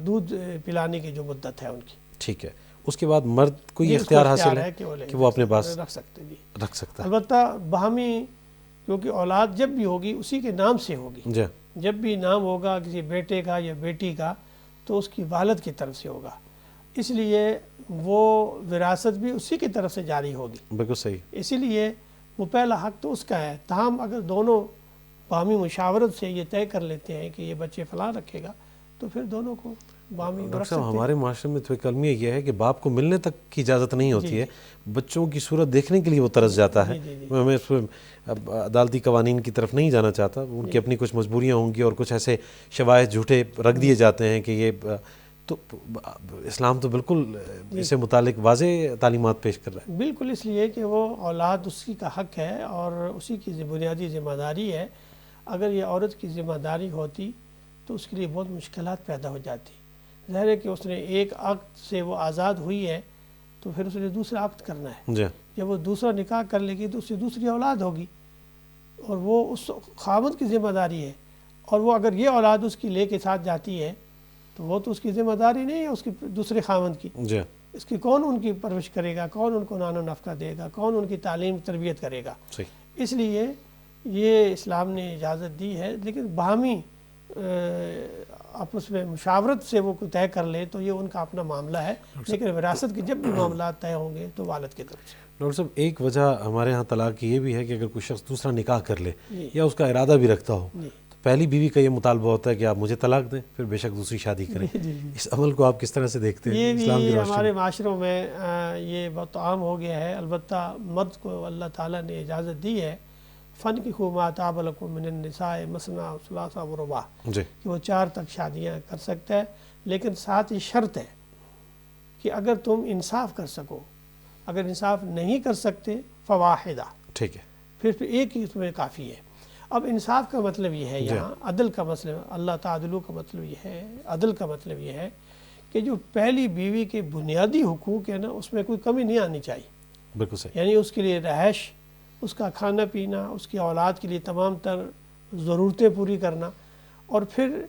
دودھ پلانے کی جو مدت ہے ان کی۔ ٹھیک ہے، اس کے بعد مرد کو یہ اختیار حاصل ہے کہ وہ اپنے پاس رکھ سکتا ہے، البتہ باہمی، کیونکہ اولاد جب بھی ہوگی اسی کے نام سے ہوگی، جب بھی نام ہوگا کسی بیٹے کا یا بیٹی کا تو اس کی والد کی طرف سے ہوگا، اس لیے وہ وراثت بھی اسی کی طرف سے جاری ہوگی۔ بالکل صحیح، اسی لیے وہ پہلا حق تو اس کا ہے، تاہم اگر دونوں باہمی مشاورت سے یہ طے کر لیتے ہیں کہ یہ بچے فلاں رکھے گا تو پھر دونوں کو باہمی رکھ سکتے ہیں۔ ہمارے معاشرے میں تو ایک المیہ یہ ہے کہ باپ کو ملنے تک کی اجازت نہیں ہوتی ہے، بچوں کی صورت دیکھنے کے لیے وہ ترس جاتا ہے۔ میں اس عدالتی قوانین کی طرف نہیں جانا چاہتا، ان کی اپنی کچھ مجبوریاں ہوں گی اور کچھ ایسے شواہد جھوٹے رکھ دیے جاتے ہیں کہ یہ تو اسلام تو بالکل اس سے متعلق واضح تعلیمات پیش کر رہا ہے۔ بالکل، اس لیے کہ وہ اولاد اسی کا حق ہے اور اسی کی بنیادی ذمہ داری ہے۔ اگر یہ عورت کی ذمہ داری ہوتی تو اس کے لیے بہت مشکلات پیدا ہو جاتی۔ ظاہر ہے کہ اس نے ایک عقد سے وہ آزاد ہوئی ہے تو پھر اس نے دوسرا عقد کرنا ہے، جب وہ دوسرا نکاح کر لے گی تو اس سے دوسری اولاد ہوگی اور وہ اس خاوند کی ذمہ داری ہے، اور وہ اگر یہ اولاد اس کی لے کے ساتھ جاتی ہے تو وہ تو اس کی ذمہ داری نہیں ہے اس کی دوسرے خاوند کی، اس کی کون ان کی پرورش کرے گا، کون ان کو نان و نفقہ دے گا، کون ان کی تعلیم تربیت کرے گا۔ اس لیے یہ اسلام نے اجازت دی ہے، لیکن باہمی آپس میں مشاورت سے وہ کوئی طے کر لیں تو یہ ان کا اپنا معاملہ ہے، لیکن وراثت کے جب بھی معاملات طے ہوں گے تو والد کی طرف سے۔ ڈاکٹر صاحب ایک وجہ ہمارے ہاں طلاق کی یہ بھی ہے کہ اگر کوئی شخص دوسرا نکاح کر لے یا اس کا ارادہ بھی رکھتا ہو تو پہلی بیوی کا یہ مطالبہ ہوتا ہے کہ آپ مجھے طلاق دیں، پھر بے شک دوسری شادی کریں۔ اس عمل کو آپ کس طرح سے دیکھتے ہیں؟ یہ اسلام کی بھی روشنی ہمارے معاشروں میں یہ بہت عام ہو گیا ہے، البتہ مرد کو اللہ تعالیٰ نے اجازت دی ہے فَانكِحُوا مَا طَابَ لَكُم مِّنَ النِّسَاءِ مَثْنَىٰ وَثُلَاثَ وَرُبَاعَ، جی کہ وہ 4 تک شادیاں کر سکتا ہے، لیکن ساتھ یہ شرط ہے کہ اگر تم انصاف کر سکو، اگر انصاف نہیں کر سکتے فواحدہ، ٹھیک ہے، پھر ایک ہی اس میں کافی ہے۔ اب انصاف کا مطلب یہ ہے، یہاں عدل کا مطلب، اللہ تعالی کا مطلب یہ ہے، عدل کا مطلب یہ ہے کہ جو پہلی بیوی کے بنیادی حقوق ہے نا اس میں کوئی کمی نہیں آنی چاہیے، بالکل صحیح، یعنی اس کے لیے رہائش، اس کا کھانا پینا، اس کی اولاد کے لیے تمام تر ضرورتیں پوری کرنا، اور پھر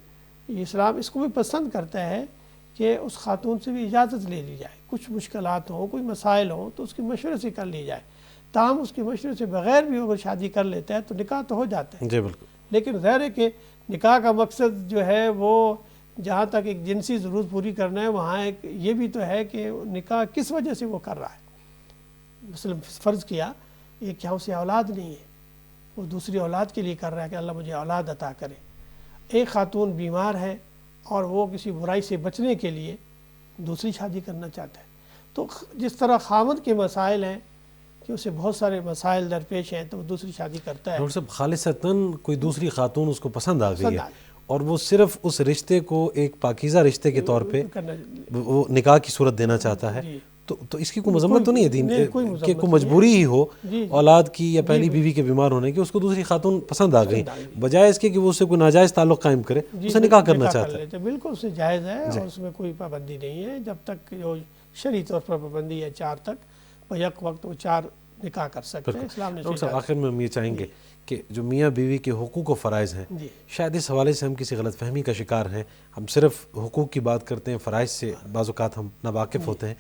اسلام اس کو بھی پسند کرتا ہے کہ اس خاتون سے بھی اجازت لے لی جائے، کچھ مشکلات ہوں، کوئی مسائل ہوں تو اس کے مشورے سے کر لی جائے، تاہم اس کے مشورے سے بغیر بھی اگر شادی کر لیتا ہے تو نکاح تو ہو جاتا ہے، جی بالکل، لیکن ظاہر ہے کہ نکاح کا مقصد جو ہے وہ جہاں تک ایک جنسی ضرورت پوری کرنا ہے، وہاں ایک یہ بھی تو ہے کہ نکاح کس وجہ سے وہ کر رہا ہے۔ مثلا فرض کیا یہ کہ اسے اولاد نہیں ہے، وہ دوسری اولاد کے لیے کر رہا ہے کہ اللہ مجھے اولاد عطا کرے۔ ایک خاتون بیمار ہے اور وہ کسی برائی سے بچنے کے لیے دوسری شادی کرنا چاہتا ہے، تو جس طرح خاوند کے مسائل ہیں کہ اسے بہت سارے مسائل درپیش ہیں تو وہ دوسری شادی کرتا ہے۔ ڈاکٹر صاحب خالصتاً کوئی دوسری خاتون اس کو پسند آ گئی پسند ہے آ گئی۔ اور وہ صرف اس رشتے کو ایک پاکیزہ رشتے کے طور پہ وہ نکاح کی صورت دینا چاہتا ہے، تو اس کی کوئی مذمت تو نہیں ہے دین کہ کوئی مجبوری ہی ہو اولاد کی یا پہلی بیوی کے بیمار ہونے کی، اس کو دوسری خاتون پسند آ گئی، بجائے اس کے کہ وہ اسے کوئی ناجائز تعلق قائم کرے، اسے نکاح کرنا چاہتا ہے۔ بالکل اسے جائز ہے اور اس میں کوئی پابندی نہیں ہے، جب تک جو شرعی طور پر پابندی ہے 4 تک، یک وقت وہ 4 نکاح کر سکتے ہیں، اسلام نے۔ ڈاکٹر صاحب آخر میں ہم یہ چاہیں گے کہ جو میاں بیوی کے حقوق و فرائض ہیں، شاید اس حوالے سے ہم کسی غلط فہمی کا شکار ہیں، ہم صرف حقوق کی بات کرتے ہیں، فرائض سے بعض اوقات ہم ناواقف ہوتے ہیں۔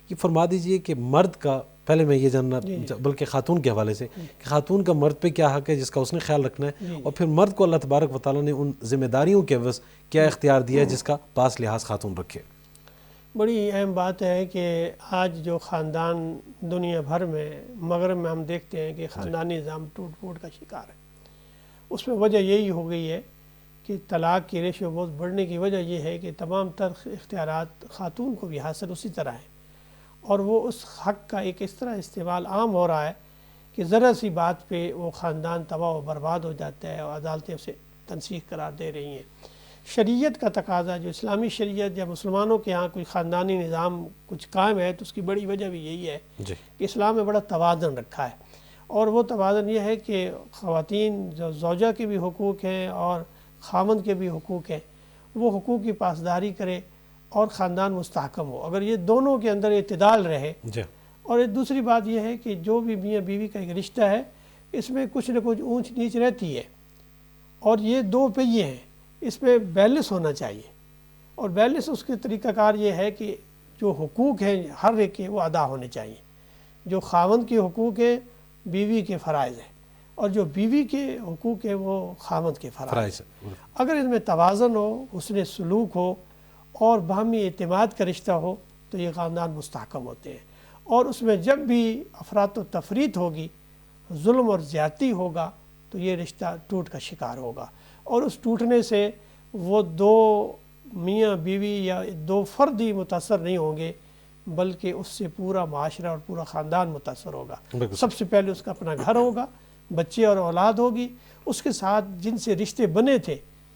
یہ فرما دیجئے کہ مرد کا، پہلے میں یہ جاننا بلکہ خاتون کے حوالے سے کہ خاتون کا مرد پہ کیا حق ہے جس کا اس نے خیال رکھنا ہے، اور پھر مرد کو اللہ تبارک و تعالیٰ نے ان ذمہ داریوں کے عوض کیا اختیار دیا ہے جس کا پاس لحاظ خاتون رکھے۔ بڑی اہم بات ہے کہ آج جو خاندان دنیا بھر میں، مغرب میں ہم دیکھتے ہیں کہ خاندانی نظام ٹوٹ پھوٹ کا شکار ہے۔ اس میں وجہ یہی ہو گئی ہے کہ طلاق کی ریشو بہت بڑھنے کی وجہ یہ ہے کہ تمام تر اختیارات خاتون کو بھی حاصل اسی طرح ہیں، اور وہ اس حق کا ایک اس طرح استعمال عام ہو رہا ہے کہ ذرا سی بات پہ وہ خاندان تباہ و برباد ہو جاتا ہے، اور عدالتیں اسے تنسیخ قرار دے رہی ہیں۔ شریعت کا تقاضا، جو اسلامی شریعت یا مسلمانوں کے ہاں کوئی خاندانی نظام کچھ قائم ہے، تو اس کی بڑی وجہ بھی یہی ہے کہ اسلام میں بڑا توازن رکھا ہے، اور وہ توازن یہ ہے کہ خواتین جو زوجہ کے بھی حقوق ہیں اور خاوند کے بھی حقوق ہیں، وہ حقوق کی پاسداری کرے اور خاندان مستحکم ہو۔ اگر یہ دونوں کے اندر اعتدال رہے، اور ایک دوسری بات یہ ہے کہ جو بھی میاں بیوی کا ایک رشتہ ہے اس میں کچھ نہ کچھ اونچ نیچ رہتی ہے، اور یہ 2 پہیے ہیں، اس میں بیلنس ہونا چاہیے، اور بیلنس اس کے طریقہ کار یہ ہے کہ جو حقوق ہیں ہر ایک کے وہ ادا ہونے چاہیے۔ جو خاوند کے حقوق ہیں بیوی کے فرائض ہیں، اور جو بیوی کے حقوق ہیں وہ خاوند کے فرائض ہیں۔ اگر اس میں توازن ہو، حسن سلوک ہو اور باہمی اعتماد کا رشتہ ہو تو یہ خاندان مستحکم ہوتے ہیں، اور اس میں جب بھی افراط و تفریط ہوگی، ظلم اور زیادتی ہوگا تو یہ رشتہ ٹوٹ کا شکار ہوگا، اور اس ٹوٹنے سے وہ 2 میاں بیوی یا 2 فرد ہی متاثر نہیں ہوں گے، بلکہ اس سے پورا معاشرہ اور پورا خاندان متاثر ہوگا۔ سب سے پہلے اس کا اپنا گھر ہوگا، بچے اور اولاد ہوگی، اس کے ساتھ جن سے رشتے بنے تھے،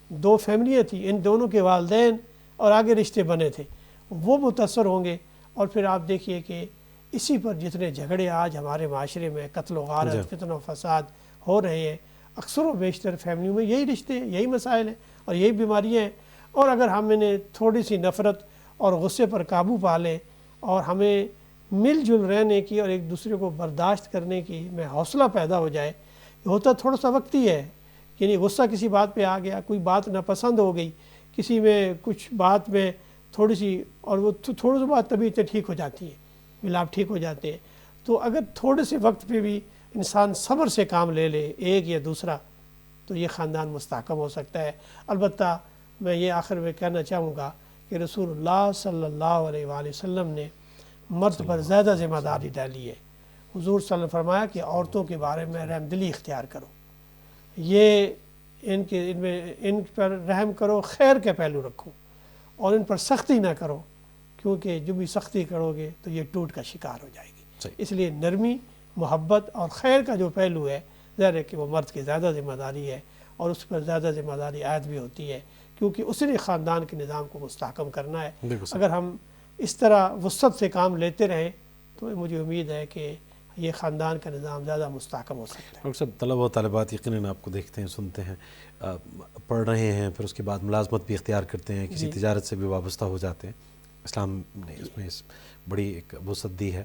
2 فیملیاں تھیں، ان دونوں کے والدین اور آگے رشتے بنے تھے، وہ متاثر ہوں گے۔ اور پھر آپ دیکھیے کہ اسی پر جتنے جھگڑے آج ہمارے معاشرے میں، قتل و غارت، فتنہ و فساد ہو رہے ہیں، اکثر و بیشتر فیملیوں میں یہی رشتے ہیں، یہی مسائل ہیں اور یہی بیماریاں ہیں۔ اور اگر ہم نے تھوڑی سی نفرت اور غصے پر قابو پا لیں، اور ہمیں مل جل رہنے کی اور ایک دوسرے کو برداشت کرنے کی میں حوصلہ پیدا ہو جائے، یہ ہوتا تھوڑا سا وقتی ہے، یعنی غصہ کسی بات پہ آ گیا، کوئی بات ناپسند ہو گئی کسی میں، کچھ بات میں تھوڑی سی، اور وہ تھوڑی سی بات طبیعتیں ٹھیک ہو جاتی ہیں، ملاپ ٹھیک ہو جاتے ہیں۔ تو اگر تھوڑے سے وقت پہ بھی انسان صبر سے کام لے لے، ایک یا دوسرا، تو یہ خاندان مستحکم ہو سکتا ہے۔ البتہ میں یہ آخر میں کہنا چاہوں گا کہ رسول اللہ صلی اللہ علیہ وآلہ وسلم نے مرد پر زیادہ ذمہ داری ڈالی ہے۔ حضور صلی اللہ علیہ وسلم نے فرمایا کہ عورتوں کے بارے میں رحم دلی اختیار کرو، یہ ان پر رحم کرو، خیر کے پہلو رکھو اور ان پر سختی نہ کرو، کیونکہ جو بھی سختی کرو گے تو یہ ٹوٹ کا شکار ہو جائے گی۔ اس لیے نرمی، محبت اور خیر کا جو پہلو ہے، ظاہر ہے کہ وہ مرد کی زیادہ ذمہ داری ہے اور اس پر زیادہ ذمہ داری عائد بھی ہوتی ہے، کیونکہ اس نے خاندان کے نظام کو مستحکم کرنا ہے۔ اگر ہم اس طرح وسعت سے کام لیتے رہیں تو مجھے امید ہے کہ یہ خاندان کا نظام زیادہ مستحکم ہو سکتا ہے۔ ڈاکٹر صاحب، طلبہ و طالبات یقیناً آپ کو دیکھتے ہیں، سنتے ہیں، پڑھ رہے ہیں، پھر اس کے بعد ملازمت بھی اختیار کرتے ہیں، کسی تجارت سے بھی وابستہ ہو جاتے ہیں۔ اسلام نے اس میں بڑی ایک وسعت دی ہے۔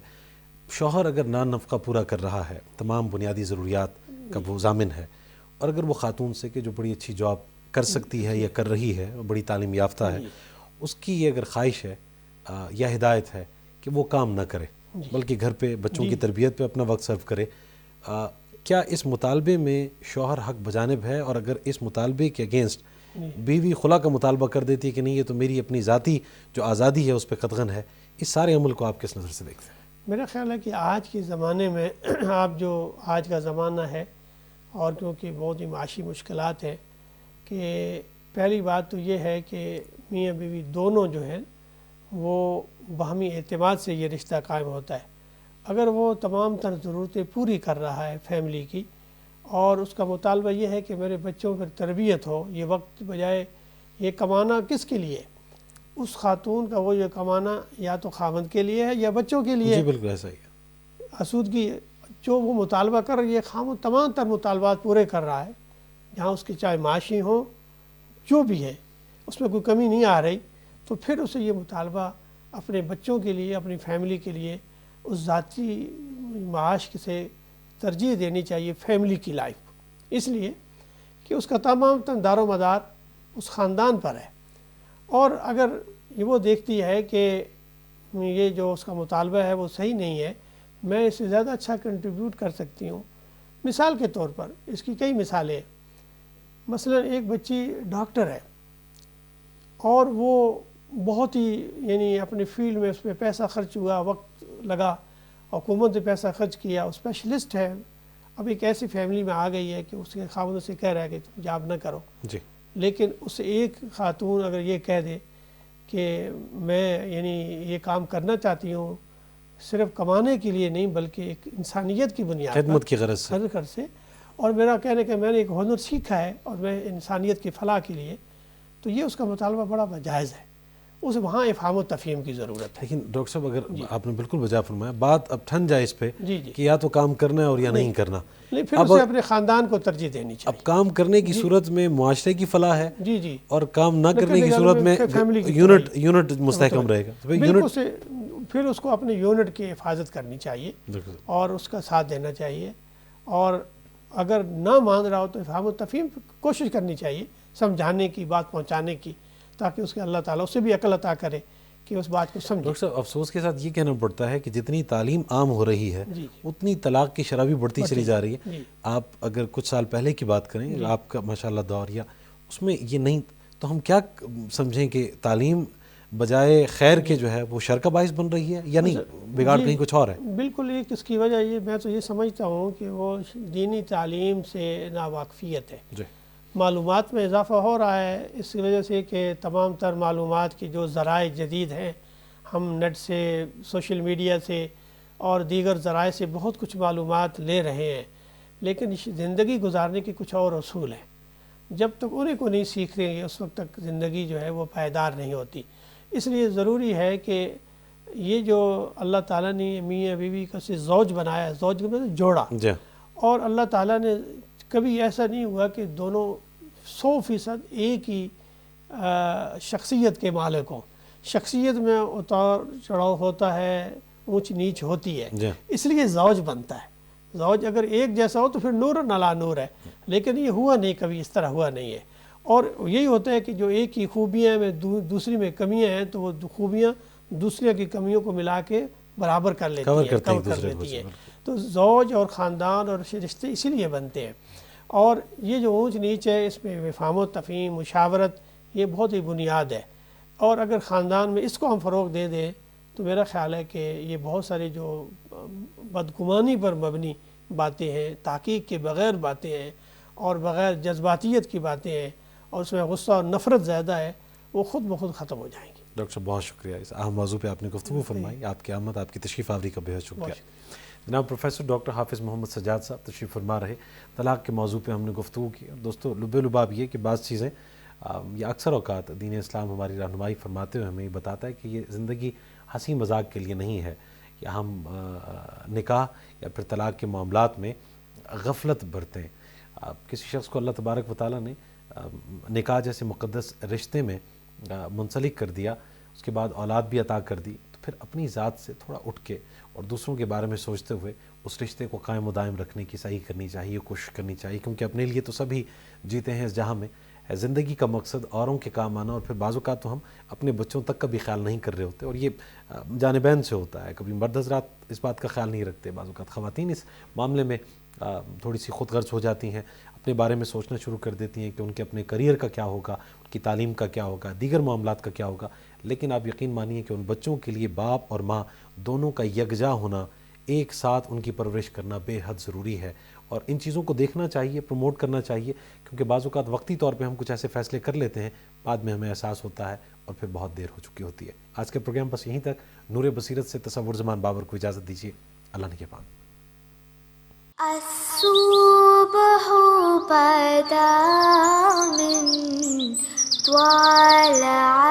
شوہر اگر نان نفقہ پورا کر رہا ہے، تمام بنیادی ضروریات کا وہ ضامن ہے، اور اگر وہ خاتون سے کہ جو بڑی اچھی جاب کر سکتی ہے یا کر رہی ہے، بڑی تعلیم یافتہ ہے، اس کی یہ اگر خواہش ہے یا ہدایت ہے کہ وہ کام نہ کرے بلکہ گھر پہ بچوں کی تربیت پہ اپنا وقت صرف کرے، کیا اس مطالبے میں شوہر حق بجانب ہے؟ اور اگر اس مطالبے کے اگینسٹ بیوی خلا کا مطالبہ کر دیتی ہے کہ نہیں یہ تو میری اپنی ذاتی جو آزادی ہے اس پہ قدغن ہے، اس سارے عمل کو آپ کس نظر سے دیکھتے ہیں؟ میرا خیال ہے کہ آج کے زمانے میں آج کا زمانہ ہے، اور کیونکہ بہت ہی معاشی مشکلات ہیں، کہ پہلی بات تو یہ ہے کہ میاں بیوی دونوں جو ہیں وہ باہمی اعتماد سے یہ رشتہ قائم ہوتا ہے۔ اگر وہ تمام تر ضرورتیں پوری کر رہا ہے فیملی کی، اور اس کا مطالبہ یہ ہے کہ میرے بچوں پر تربیت ہو، یہ وقت بجائے یہ کمانا کس کے لیے؟ اس خاتون کا وہ یہ کمانا یا تو خاوند کے لیے ہے یا بچوں کے لیے۔ جی بالکل ایسا ہی ہے۔ آسودگی جو وہ مطالبہ کر رہا ہے، یہ خاوند تمام تر مطالبات پورے کر رہا ہے، جہاں اس کے چاہے معاشی ہوں جو بھی ہے اس میں کوئی کمی نہیں آ رہی، تو پھر اسے یہ مطالبہ اپنے بچوں کے لیے، اپنی فیملی کے لیے اس ذاتی معاش سے ترجیح دینی چاہیے فیملی کی لائف کو، اس لیے کہ اس کا تمام دار و مدار اس خاندان پر ہے۔ اور اگر یہ وہ دیکھتی ہے کہ یہ جو اس کا مطالبہ ہے وہ صحیح نہیں ہے، میں اس سے زیادہ اچھا کنٹریبیوٹ کر سکتی ہوں، مثال کے طور پر اس کی کئی مثالیں ہیں۔ مثلا ایک بچی ڈاکٹر ہے اور وہ بہت ہی یعنی اپنے فیلڈ میں اس پہ پیسہ خرچ ہوا، وقت لگا، حکومت نے پیسہ خرچ کیا، اسپیشلسٹ ہے، اب ایک ایسی فیملی میں آ گئی ہے کہ اس کے خاوند سے کہہ رہا ہے کہ تم جاب نہ کرو، لیکن اس ایک خاتون اگر یہ کہہ دے کہ میں یعنی یہ کام کرنا چاہتی ہوں صرف کمانے کے لیے نہیں بلکہ ایک انسانیت کی بنیاد پر، خدمت کی غرض سے، اور میرا کہنے کہ میں نے ایک ہنر سیکھا ہے اور میں انسانیت کی فلاح کے لیے، تو یہ اس کا مطالبہ بڑا جائز ہے، اسے وہاں افہام و تفہیم کی ضرورت ہے۔ لیکن ڈاکٹر صاحب اگر آپ نے بالکل بجا فرمایا، بات اب ٹھن جائے اس پہ کہ یا تو کام کرنا ہے اور یا نہیں کرنا، پھر اسے اپنے خاندان کو ترجیح دینی چاہیے۔ اب کام کرنے کی صورت میں معاشرے کی فلاح ہے، اور کام نہ کرنے کی صورت میں یونٹ مستحکم رہے گا، پھر اس کو اپنے یونٹ کی حفاظت کرنی چاہیے اور اس کا ساتھ دینا چاہیے، اور اگر نہ مان رہا ہو تو افہام و تفہیم کوشش کرنی چاہیے، سمجھانے کی، بات پہنچانے کی، تاکہ اس کے اللہ تعالیٰ اسے بھی عقل عطا کرے کہ اس بات کو سمجھے۔ ڈاکٹر صاحب افسوس کے ساتھ یہ کہنا پڑتا ہے کہ جتنی تعلیم عام ہو رہی ہے اتنی طلاق کی شرح بھی بڑھتی چلی جا رہی ہے۔ آپ اگر کچھ سال پہلے کی بات کریں، آپ کا ماشاءاللہ دور یا اس میں یہ نہیں، تو ہم کیا سمجھیں کہ تعلیم بجائے خیر کے جو ہے وہ شر کا باعث بن رہی ہے یا نہیں، بگاڑ کہیں کچھ اور ہے؟ بالکل ایک اس کی وجہ یہ میں تو یہ سمجھتا ہوں کہ وہ دینی تعلیم سے ناواقفیت ہے۔ معلومات میں اضافہ ہو رہا ہے اس کی وجہ سے کہ تمام تر معلومات کی جو ذرائع جدید ہیں، ہم نیٹ سے، سوشل میڈیا سے اور دیگر ذرائع سے بہت کچھ معلومات لے رہے ہیں، لیکن زندگی گزارنے کے کچھ اور اصول ہیں، جب تک انہیں کو نہیں سیکھ رہے ہیں اس وقت تک زندگی جو ہے وہ پائیدار نہیں ہوتی۔ اس لیے ضروری ہے کہ یہ جو اللہ تعالیٰ نے میاں بیوی کا سے زوج بنایا ہے، زوج میں جوڑا، اور اللہ تعالیٰ نے کبھی ایسا نہیں ہوا کہ دونوں 100% ایک ہی شخصیت کے مالک ہوں، شخصیت میں اتار چڑھاؤ ہوتا ہے، اونچ نیچ ہوتی ہے، اس لیے زوج بنتا ہے۔ زوج اگر ایک جیسا ہو تو پھر نور علی نور ہے، لیکن یہ ہوا نہیں، کبھی اس طرح ہوا نہیں ہے۔ اور یہی ہوتا ہے کہ جو ایک ہی خوبیاں میں دوسری میں کمیاں ہیں تو وہ خوبیاں دوسرے کی کمیوں کو ملا کے برابر کر لیتی ہیں، کور کر لیتی ہیں۔ تو زوج اور خاندان اور رشتے اسی لیے بنتے ہیں۔ اور یہ جو اونچ نیچ ہے اس میں فہم و تفہیم، مشاورت، یہ بہت ہی بنیاد ہے، اور اگر خاندان میں اس کو ہم فروغ دے دیں تو میرا خیال ہے کہ یہ بہت ساری جو بدگمانی پر مبنی باتیں ہیں، تحقیق کے بغیر باتیں ہیں اور بغیر جذباتیت کی باتیں ہیں، اور اس میں غصہ اور نفرت زیادہ ہے، وہ خود بخود ختم ہو جائیں گی۔ ڈاکٹر صاحب بہت شکریہ، اس اہم موضوع پہ آپ نے گفتگو فرمائی، آپ کی آمد، آپ کی تشریف آوری کا بہت شکریہ۔ جناب پروفیسر ڈاکٹر حافظ محمد سجاد صاحب تشریف فرما رہے، طلاق کے موضوع پہ ہم نے گفتگو کی۔ دوستو لب لباب یہ کہ بعض چیزیں یہ اکثر اوقات دین اسلام ہماری رہنمائی فرماتے ہوئے ہمیں یہ بتاتا ہے کہ یہ زندگی ہنسی مذاق کے لیے نہیں ہے، یا ہم نکاح یا پھر طلاق کے معاملات میں غفلت برتیں۔ کسی شخص کو اللہ تبارک و تعالیٰ نے نکاح جیسے مقدس رشتے میں منسلک کر دیا، اس کے بعد اولاد بھی عطا کر دی، تو پھر اپنی ذات سے تھوڑا اٹھ کے اور دوسروں کے بارے میں سوچتے ہوئے اس رشتے کو قائم و دائم رکھنے کی صحیح کرنی چاہیے، کوشش کرنی چاہیے، کیونکہ اپنے لیے تو سبھی جیتے ہیں اس جہاں میں۔ زندگی کا مقصد اوروں کے کام آنا، اور پھر بعض اوقات تو ہم اپنے بچوں تک کا بھی خیال نہیں کر رہے ہوتے، اور یہ جانبین سے ہوتا ہے۔ کبھی مرد حضرات اس بات کا خیال نہیں رکھتے، بعض اوقات خواتین اس معاملے میں تھوڑی سی خود غرض ہو جاتی ہیں، اپنے بارے میں سوچنا شروع کر دیتی ہیں کہ ان کے اپنے کریئر کا کیا ہوگا، ان کی تعلیم کا کیا ہوگا، دیگر معاملات کا کیا ہوگا۔ لیکن آپ یقین مانیے کہ ان بچوں کے لیے باپ اور ماں دونوں کا یکجا ہونا، ایک ساتھ ان کی پرورش کرنا بے حد ضروری ہے، اور ان چیزوں کو دیکھنا چاہیے، پروموٹ کرنا چاہیے، کیونکہ بعض اوقات وقتی طور پہ ہم کچھ ایسے فیصلے کر لیتے ہیں، بعد میں ہمیں احساس ہوتا ہے اور پھر بہت دیر ہو چکی ہوتی ہے۔ آج کے پروگرام بس یہیں تک۔ نور بصیرت سے تصور زمان بابر کو اجازت دیجیے، اللہ نگہبان۔ الصبح بدا من طلعته